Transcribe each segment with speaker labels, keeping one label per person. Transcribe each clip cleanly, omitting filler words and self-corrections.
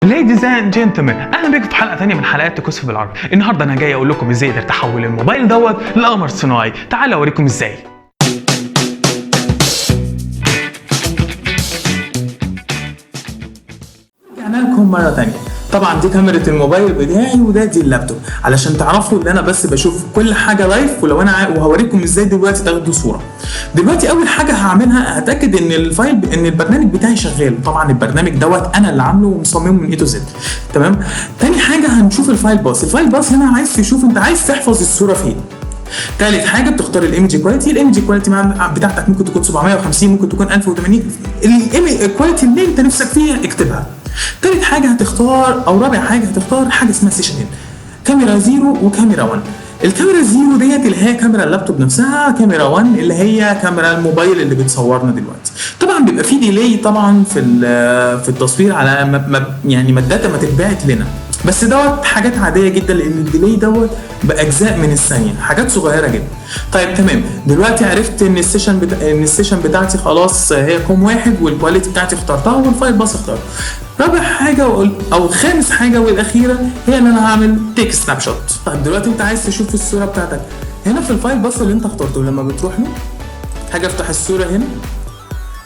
Speaker 1: ليديز اند جنتلمان، اهلا بيكم في حلقه ثانيه من حلقات تكوس بالعربي. النهارده انا جاي اقول لكم ازاي اقدر تحول الموبايل لقمر صناعي. تعالوا اوريكم ازاي.
Speaker 2: رجعنا لكم مره ثانيه. طبعا دي كاميرا الموبايل بتاعي دي اللابتوب، علشان تعرفوا ان انا بس بشوف كل حاجه لايف، ولو انا وهوريكم ازاي دلوقتي تاخدوا صوره. دلوقتي اول حاجه هعملها هتاكد ان البرنامج بتاعي شغال. طبعا البرنامج انا اللي عامله ومصممه من اي تو زد. تمام. تاني حاجه هنشوف الفايل باس هنا عايز تشوف انت عايز تحفظ الصوره فين. تالت حاجه بتختار الايمج كواليتي. الايمج كواليتي بتاعتك ممكن تكون 750، ممكن تكون 1080. الايمج كواليتي اللي انت نفسك فيها اكتبها. تالت حاجه هتختار او رابع حاجه هتختار حاجه اسمها سيشن ان، كاميرا 0 وكاميرا 1. الكاميرا 0 ديت اللي هي كاميرا اللابتوب نفسها، كاميرا 1 اللي هي كاميرا الموبايل اللي بتصورنا دلوقتي. طبعا بيبقى في ديلي طبعا في التصوير على ما الداتا ما تتبعت لنا، بس دوت حاجات عاديه جدا لان الديلي دوت باجزاء من الثانيه، حاجات صغيره جدا. طيب تمام، دلوقتي عرفت ان السيشن بتاعتي خلاص هي كوم واحد، والكواليتي بتاعتي اخترتها، والفايل باس اخترته. رابع حاجه او خامس حاجه والاخيره هي ان انا هعمل تيك سناب شوت. طيب دلوقتي انت عايز تشوف الصوره بتاعتك هنا في الفايل باس اللي انت اخترته، لما بتروح له حاجه افتح الصوره هنا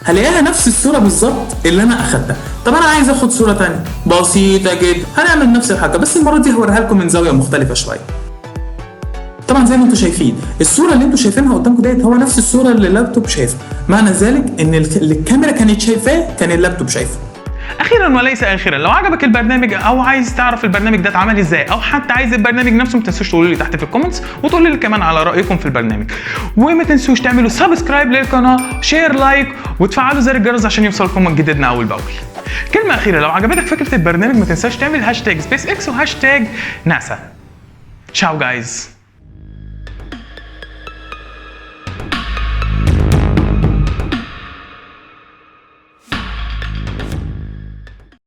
Speaker 2: هلاقيها نفس الصوره بالظبط اللي انا اخدتها. طب انا عايز اخد صوره ثانيه بسيطه جدا، هنعمل نفس الحاجه بس المره دي هوريها لكم من زاويه مختلفه شويه. طبعا زي ما انتم شايفين الصوره اللي انتم شايفينها قدامكم ديت هو نفس الصوره اللي اللابتوب شايفها، معنى ذلك ان الكاميرا كانت شايفاه كان اللابتوب شايفه.
Speaker 1: اخيرا وليس اخيرا، لو عجبك البرنامج او عايز تعرف البرنامج ده اتعمل ازاي، او حتى عايز البرنامج نفسه، ما تنسوش تقولوا لي تحت في الكومنتس، وتقولوا لي كمان على رايكم في البرنامج. وما تنسوش تعملوا سبسكرايب للقناه، شير، لايك، وتفعلوا زر الجرس عشان يوصلكم جديدنا اول باول. كلمه اخيره، لو عجبتك فكره البرنامج ما تنساش تعمل هاشتاج سبيس اكس وهاشتاج ناسا. تشاو جايز.